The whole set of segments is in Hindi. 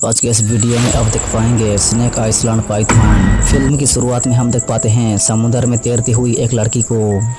आज के इस वीडियो में आप देख पाएंगे स्नेक आइसलैंड पाइथन। फिल्म की शुरुआत में हम देख पाते हैं समुद्र में तैरती हुई एक लड़की को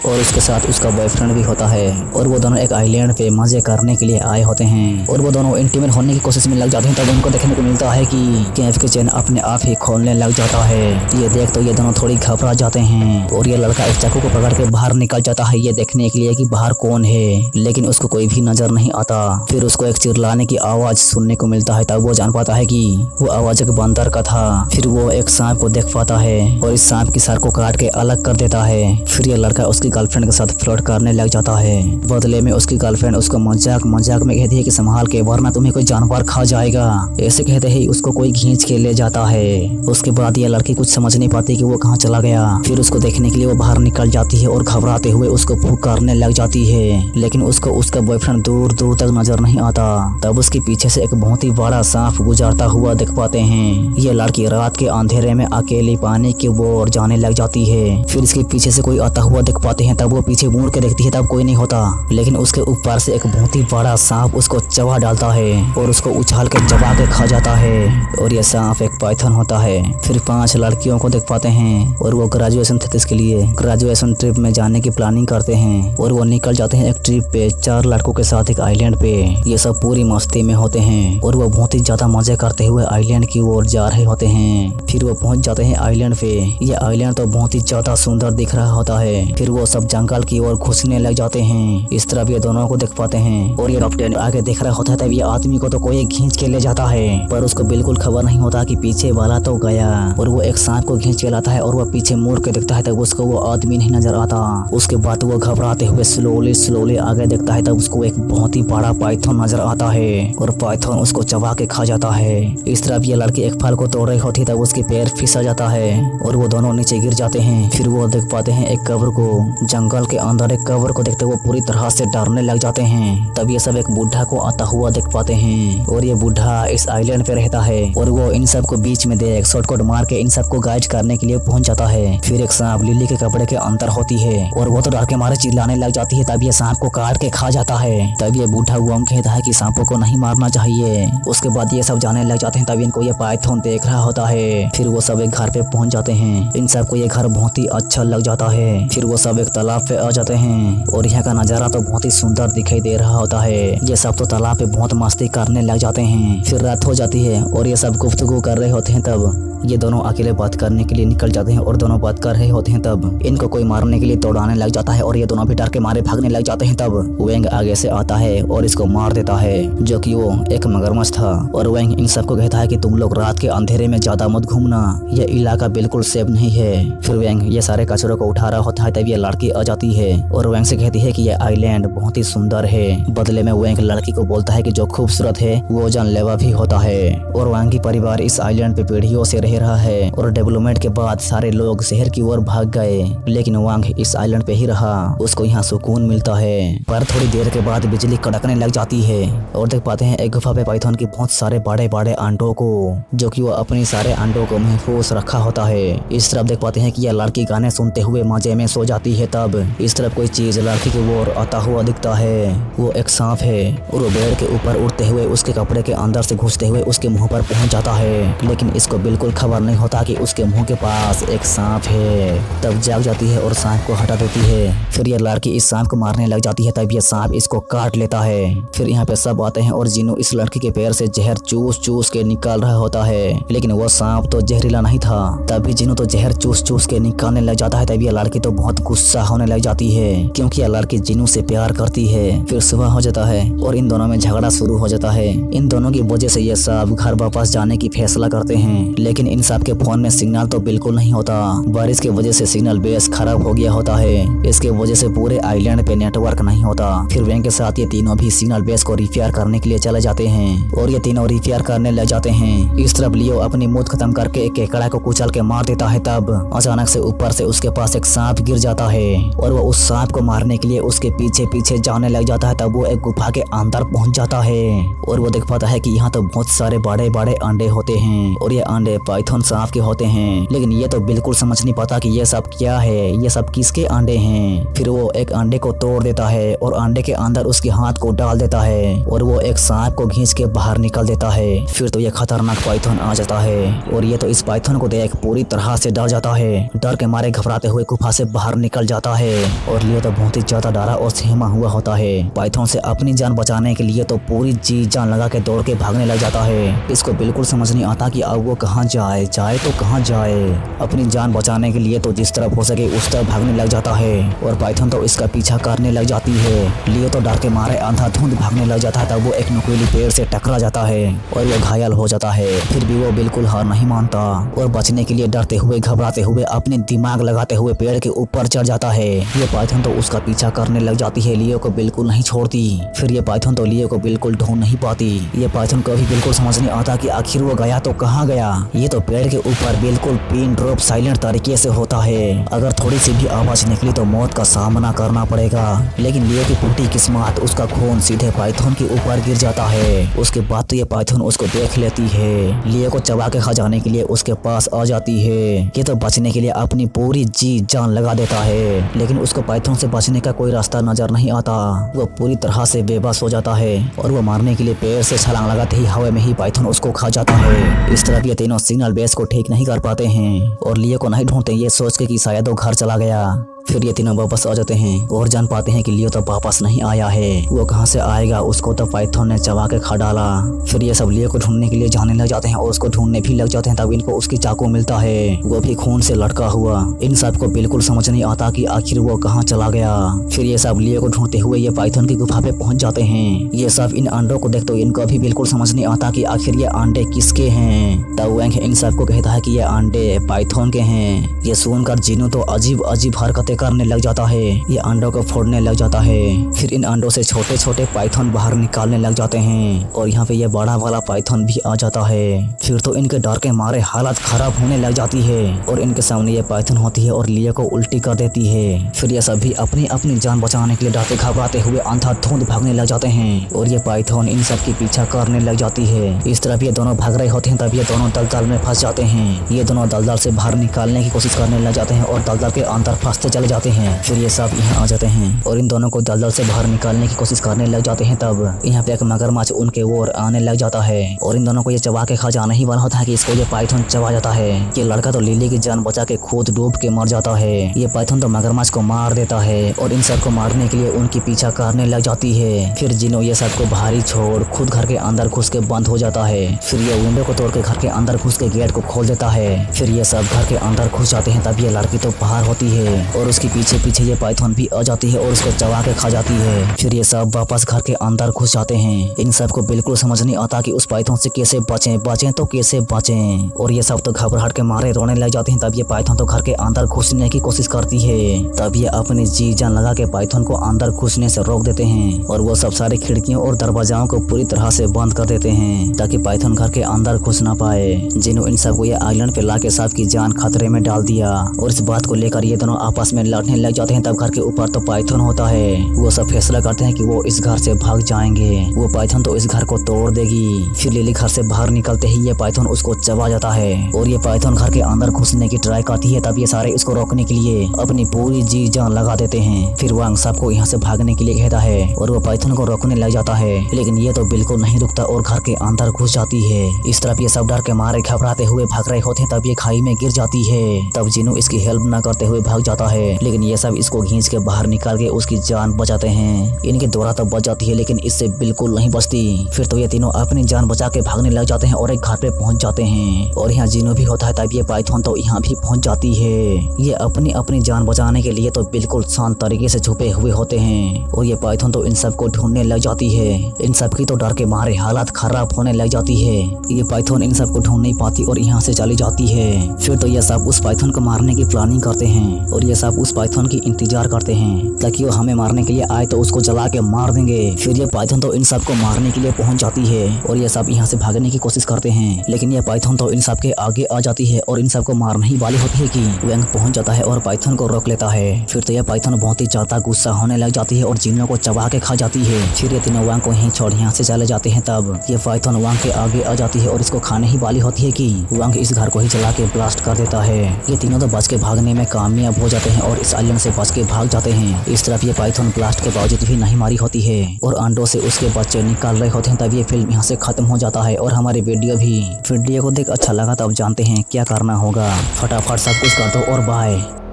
और उसके साथ उसका बॉयफ्रेंड भी होता है और वो दोनों एक आइलैंड पे मजे करने के लिए आए होते हैं और वो दोनों इंटीमेट होने की कोशिश में लग जाते हैं। तब उनको देखने को मिलता है कि कैफ की चेन अपने आप ही खोलने लग जाता है। ये देख तो ये दोनों थोड़ी घबरा जाते हैं और ये लड़का एक चाकू को पकड़ के बाहर निकल जाता है ये देखने के लिए कि बाहर कौन है, लेकिन उसको कोई भी नजर नहीं आता। फिर उसको एक चिल्लाने की आवाज सुनने को मिलता है। तब वो जान पाता है कि वो आवाज एक बंदर का था। फिर वो एक सांप को देख पाता है और इस सांप की सर को काट के अलग कर देता है। फिर ये लड़का उसकी गर्लफ्रेंड के साथ फ्लर्ट करने लग जाता है। बदले में उसकी गर्लफ्रेंड उसको मजाक में कहती है कि संभाल के वरना तुम्हें कोई जानवर खा जाएगा। ऐसे कहते ही उसको कोई खींच के ले जाता है। उसके बाद ये लड़की कुछ समझ नहीं पाती कि वो कहाँ चला गया। फिर उसको देखने के लिए वो बाहर निकल जाती है और घबराते हुए उसको पुकारने लग जाती है, लेकिन उसको उसका बॉयफ्रेंड दूर दूर तक नजर नहीं आता। तब उसके पीछे से एक बहुत ही बड़ा सांप गुजरता हुआ देख पाते हैं। ये लड़की रात के अंधेरे में अकेली पानी की ओर जाने लग जाती है। फिर इसके पीछे से कोई आता हुआ देख पाते हैं। तब वो पीछे मुड़ के देखती है, तब कोई नहीं होता, लेकिन उसके ऊपर से एक बहुत ही बड़ा सांप उसको चबा डालता है और उसको उछाल के चबा के खा जाता है और ये सांप एक पाइथन होता है। फिर 5 लड़कियों को देख पाते हैं और वो ग्रेजुएशन थीसिस के लिए ग्रेजुएशन ट्रिप में जाने की प्लानिंग करते हैं और वो निकल जाते हैं एक ट्रिप पे 4 लड़कों के साथ एक आइलैंड पे। ये सब पूरी मस्ती में होते हैं और वो बहुत ही ज्यादा मजे करते हुए आइलैंड की ओर जा रहे होते हैं। फिर वो पहुंच जाते हैं आइलैंड पे। ये आइलैंड तो बहुत ही ज्यादा सुंदर दिख रहा होता है। फिर वो सब जंगल की ओर घुसने लग जाते हैं। इस तरफ ये दोनों को देख पाते हैं और ये डॉक्टर आगे देख रहा होता है। तब ये आदमी को तो कोई खींच के ले जाता है, पर उसको बिल्कुल खबर नहीं होता कि पीछे वाला तो गया और वो एक सांप को खींच के लाता है और वो पीछे मुड़ के देखता है। तब उसको वो आदमी नहीं नजर आता। उसके बाद वो घबराते हुए स्लोली आगे देखता है। तब उसको एक बहुत ही बड़ा पाइथन नजर आता है और पाइथन उसको चबा के खा जाता है। इस तरफ ये लड़की एक फल को तोड़ रही होती है। तब उसके पैर फिसल जाता है और वो दोनों नीचे गिर जाते हैं। फिर वो देख पाते हैं एक कब्र को। जंगल के अंदर एक कब्र को देखते वो पूरी तरह से डरने लग जाते हैं। तब ये सब एक बुढ़ा को आता हुआ देख पाते हैं और ये बुढ़ा इस आइलैंड पे रहता है और वो इन सब को बीच में देख शॉर्टकट मार के इन सबको गाइड करने के लिए पहुंच जाता है। फिर एक सांप लिली के कपड़े के अंदर होती है और वो तो डर के मारे चिल्लाने लग जाती है। तब ये सांप को काट के खा जाता है। तब ये बूढ़ा हुआ कहता है कि सांपों को नहीं मारना चाहिए। उसके बाद ये सब जाने लग जाते हैं। तब इनको ये पाइथन देख रहा होता है। फिर वो सब एक घर पे पहुंच जाते हैं। इन सबको ये घर बहुत ही अच्छा लग जाता है। फिर वो सब एक तालाब पे आ जाते हैं और यहाँ का नजारा तो बहुत ही सुंदर दिखाई दे रहा होता है। ये सब तो तालाब पे बहुत मस्ती करने लग जाते हैं। फिर रात हो जाती है और ये सब गुफ्तगू कर रहे होते हैं। तब ये दोनों अकेले बात करने के लिए निकल जाते हैं और दोनों बात कर रहे होते हैं। तब इनको कोई मारने के लिए दौड़ाने लग जाता है और ये दोनों भी डर के मारे भागने लग जाते हैं। तब वेंग आगे से आता है और इसको मार देता है, जो कि वो एक मगरमच्छ था। और वेंग इन सबको कहता है कि तुम लोग रात के अंधेरे में ज्यादा मत घूमना, ये इलाका बिल्कुल सेफ नहीं है। फिर वेंग ये सारे कचरों को उठा रहा होता है। तब ये लड़की आ जाती है और वेंग से कहती है कि ये आइलैंड बहुत ही सुंदर है। बदले में वेंग लड़की को बोलता है कि जो खूबसूरत है वो जानलेवा भी होता है। और वेंग की परिवार इस आइलैंड पे पीढ़ियों से रह रहा है और डेवलपमेंट के बाद सारे लोग शहर की ओर भाग गए, लेकिन वांग इस आइलैंड पे ही रहा। उसको यहाँ सुकून मिलता है। पर थोड़ी देर के बाद बिजली कड़कने लग जाती है और देख पाते हैं एक गुफा पे पाइथन की बहुत सारे बड़े बड़े अंडों को, जो कि वो अपने सारे अंडों को महफूज रखा होता है। इस तरफ देख पाते हैं कि यह लड़की गाने सुनते हुए मजे में सो जाती है। तब इस तरफ कोई चीज लड़की की ओर आता हुआ दिखता है। वो एक सांप है और वो पेड़ के ऊपर उड़ते हुए उसके कपड़े के अंदर से घुसते हुए उसके मुंह पर पहुंच जाता है, लेकिन इसको बिल्कुल खबर नहीं होता कि उसके मुंह के पास एक सांप है। तब जाग जाती है और सांप को हटा देती है। फिर ये लड़की इस सांप को मारने लग जाती है। तब ये सांप इसको काट लेता है। फिर यहाँ पे सब आते हैं और जिन्नू इस लड़की के पैर से जहर चूस के निकाल रहा होता है, लेकिन वो सांप तो जहरीला नहीं था। तभी जिन्नू तो जहर चूस के निकालने लग जाता है। तब ये लड़की तो बहुत गुस्सा होने लग जाती है क्योंकि यह लड़की जिन्नू से प्यार करती है। फिर सुबह हो जाता है और इन दोनों में झगड़ा शुरू हो जाता है। इन दोनों की वजह से ये सब घर वापस जाने की फैसला करते हैं, लेकिन इन सब के फोन में सिग्नल तो बिल्कुल नहीं होता। बारिश की वजह से सिग्नल बेस खराब हो गया होता है। इसके वजह से पूरे आइलैंड पे नेटवर्क नहीं होता। फिर वेंग के साथ ये तीनों भी सिग्नल बेस को रिपेयर करने के लिए चले जाते हैं और ये तीनों रिपेयर करने लग जाते हैं। इस तरफ लियो अपनी मौत खत्म करके एक केकड़ा को कुचल के मार देता है। तब अचानक से ऊपर से उसके पास एक सांप गिर जाता है और वो उस सांप को मारने के लिए उसके पीछे पीछे जाने लग जाता है। तब वो एक गुफा के अंदर पहुंच जाता है और वो देख पाता है कि यहाँ तो बहुत सारे बड़े बड़े अंडे होते हैं और ये अंडे पाइथन सांप के होते हैं, लेकिन ये तो बिल्कुल समझ नहीं पाता कि ये सब क्या है, ये सब किसके अंडे हैं। फिर वो एक अंडे को तोड़ देता है और अंडे के अंदर उसके हाथ को डाल देता है और वो एक सांप को खींच के बाहर निकल देता है। फिर तो ये खतरनाक पाइथन आ जाता है और ये तो इस पाइथन को देख पूरी तरह से डर जाता है। डर के मारे घबराते हुए गुफा से बाहर निकल जाता है और लियो तो बहुत ही ज्यादा डरा और सहमा हुआ होता है। पाइथन से अपनी जान बचाने के लिए तो पूरी जी जान लगा के दौड़ के भागने लग जाता है। इसको बिल्कुल समझ नहीं आता कि अब वो कहाँ जाए तो कहाँ जाए। अपनी जान बचाने के लिए तो जिस तरफ हो सके उस तरफ भागने लग जाता है और पाइथन तो इसका पीछा करने लग जाती है। लियो तो डर के मारे अंधाधुंध भागने लग जाता है। तब वो एक नुकीली पेड़ से टकरा जाता है और वो घायल हो जाता है। फिर भी वो बिल्कुल हार नहीं मानता और बचने के लिए डरते हुए घबराते हुए अपने दिमाग लगाते हुए पेड़ के ऊपर चढ़ जाता है। ये पाइथन तो उसका पीछा करने लग जाती है, लियो को बिल्कुल नहीं छोड़ती। फिर ये पाइथन तो लियो को बिल्कुल ढूंढ नहीं पाती। ये पाइथन को भी बिल्कुल समझ नहीं आता कि आखिर वो गया तो कहाँ गया। ये तो पेड़ के ऊपर बिल्कुल पिन ड्रॉप साइलेंट तरीके से होता है। अगर थोड़ी सी भी आवाज निकली तो मौत का सामना करना पड़ेगा। लेकिन लियो की फूटी किस्मत, उसका खून सीधे पाइथन के ऊपर गिर जाता है। उसके बाद तो ये पाइथन उसको देख लेती है। लियो को चबा के खा जाने के लिए उसके पास आ जाती है। ये तो बचने के लिए अपनी पूरी जी जान लगा देता है, लेकिन उसको पाइथन से बचने का कोई रास्ता नजर नहीं आता। वो पूरी तरह से बेबस हो जाता है और वो मारने के लिए पेड़ से छलांग लगाते ही हवा में ही पाइथन उसको खा जाता है। इस तरह ये तीनों सिग्नल बेस को ठीक नहीं कर पाते हैं और लियो को नहीं ढूंढते, ये सोच के कि शायद वो घर चला गया। फिर ये तीनों वापस आ जाते हैं और जान पाते हैं कि लियो तो वापस नहीं आया है। वो कहाँ से आएगा, उसको तो पाइथन ने चबा के खा डाला। फिर ये सब लियो को ढूंढने के लिए जाने लग जाते हैं और उसको ढूंढने भी लग जाते हैं। तब इनको उसकी चाकू मिलता है, वो भी खून से लटका हुआ। इन सब को बिल्कुल समझ नहीं आता कि आखिर वो कहाँ चला गया। फिर ये सब लियो को ढूंढते हुए ये पाइथन की गुफा पे पहुंच जाते हैं। ये सब इन अंडों को देखते इनको भी बिल्कुल समझ नहीं आता कि आखिर ये अंडे किसके हैं। तब वैंक इन सब को कहता है कि ये अंडे पाइथन के हैं। ये सुनकर जिनू तो अजीब अजीब हरकतें करने लग जाता है। ये अंडों को फोड़ने लग जाता है। फिर इन अंडों से छोटे छोटे पाइथन बाहर निकालने लग जाते हैं और यहाँ पे ये बड़ा वाला पाइथन भी आ जाता है। फिर तो इनके डर के मारे हालत खराब होने लग जाती है और इनके सामने ये पाइथन होती है और लियो को उल्टी कर देती है। फिर ये सभी अपनी अपनी जान बचाने के लिए डरते घबराते हुए अंधाधुंध भागने लग जाते हैं और ये पाइथन इन सब की पीछा करने लग जाती है। इस तरफ ये दोनों भाग रहे होते हैं, तब ये दोनों दलदल में फंस जाते हैं। ये दोनों दलदल से बाहर निकालने की कोशिश करने लग जाते हैं और दलदल के अंदर फंसते चले जाते हैं। फिर ये सब यहाँ आ जाते हैं और इन दोनों को दलदल से बाहर निकालने की कोशिश करने लग जाते हैं। तब यहाँ पे एक मगरमच्छ उनके ओर आने लग जाता है और इन दोनों को ये चबा के खा जाना ही वाला होता है कि इसको ये पाइथन चबा जाता है। ये लड़का तो लिली की जान बचा के खुद डूब के मर जाता है। ये पाइथन तो मगरमच्छ को मार देता है और इन सबको मारने के लिए उनकी पीछा करने लग जाती है। फिर जिनो ये सबको भारी छोड़ खुद घर के अंदर घुस के बंद हो जाता है। फिर ये विंडो को तोड़ के घर के अंदर घुस के गेट को खोल देता है। फिर ये सब घर के अंदर घुस जाते हैं। तब ये लड़की तो बाहर होती है और उसके पीछे पीछे ये पाइथन भी आ जाती है और उसको चबा के खा जाती है। फिर ये सब वापस घर के अंदर घुस जाते हैं। इन सबको बिल्कुल समझ नहीं आता कि उस पाइथन से कैसे बचें तो कैसे बचें और ये सब तो घबराहट के मारे रोने लग जाते हैं। तब ये पाइथन तो घर के अंदर घुसने की कोशिश करती है। तब ये अपनी जी जान लगा के पाइथन को अंदर घुसने से रोक देते हैं और वो सब सारी खिड़कियों और दरवाजाओं को पूरी तरह से बंद कर देते हैं ताकि पाइथन घर के अंदर घुस ना पाए। जिन्हों इन सबको ये आइलैंड पे लाके सबकी जान खतरे में डाल दिया और इस बात को लेकर ये दोनों आपस में लड़ने लग जाते हैं। तब घर के ऊपर तो पाइथन होता है। वो सब फैसला करते हैं कि वो इस घर से भाग जाएंगे। वो पाइथन तो इस घर को तोड़ देगी। फिर लिली घर से बाहर निकलते ही ये पाइथन उसको चबा जाता है और ये पाइथन घर के अंदर घुसने की ट्राई करती है। तब ये सारे इसको रोकने के लिए अपनी पूरी जी जान लगा देते हैं। फिर वांग सबको यहाँ से भागने के लिए कहता है और वो पाइथन को रोकने लग जाता है, लेकिन ये तो बिल्कुल नहीं रुकता और घर के अंदर घुस जाती है। इस तरफ ये सब डर के मारे घबराते हुए भाग रहे होते हैं। तब ये खाई में गिर जाती है। तब जिनू इसकी हेल्प न करते हुए भाग जाता है, लेकिन ये सब इसको खींच के बाहर निकाल के उसकी जान बचाते हैं। इनकी दौरा तो बच जाती है लेकिन इससे बिल्कुल नहीं बचती। फिर तो ये तीनों अपनी जान बचा के भागने लग जाते हैं और एक घर पे पहुंच जाते हैं और यहाँ जिनू भी होता है। तब ये पाइथन तो यहाँ भी पहुंच जाती है। ये अपनी अपनी जान बचाने के लिए तो बिल्कुल शांत तरीके से छुपे हुए होते हैं और ये पाइथन तो इन सबको ढूंढने लग जाती है। इन सब की तो डर के मारे हालत खराब होने लग जाती है। ये पाइथन इन सबको ढूंढ नहीं पाती और यहाँ से चली जाती है। फिर तो ये सब उस पाइथन को मारने की प्लानिंग करते हैं और ये सब उस पाइथन की इंतजार करते हैं ताकि वो हमें मारने के लिए आए तो उसको जला के मार देंगे। फिर ये पाइथन तो इन सबको मारने के लिए पहुंच जाती है और ये सब यहाँ से भागने की कोशिश करते हैं, लेकिन ये पाइथन तो इन सब के आगे आ जाती है और इन सबको मारने ही वाली होती है कि वैंग पहुंच जाता है और पाइथन को रोक लेता है। फिर तो ये पाइथन बहुत ही ज्यादा गुस्सा होने लग जाती है और जिन्नों को चबा के खा जाती है। फिर ये तीनों वांग को यहीं छोड़ यहाँ से चले जाते हैं। तब ये पाइथन वांग के आगे आ जाती है और इसको खाने ही वाली होती है कि वांग इस घर को ही जला के ब्लास्ट कर देता है। ये तीनों तो बच के भागने में कामयाब हो जाते हैं और और इस आइलैंड से बच के भाग जाते हैं। इस तरफ ये पाइथन ब्लास्ट के बावजूद भी नहीं मारी होती है और अंडों से उसके बच्चे निकाल रहे होते हैं। तब ये फिल्म यहाँ से खत्म हो जाता है और हमारी वीडियो को देख अच्छा लगा तो अब जानते हैं क्या करना होगा। फटाफट सब कुछ कर दो और बाय।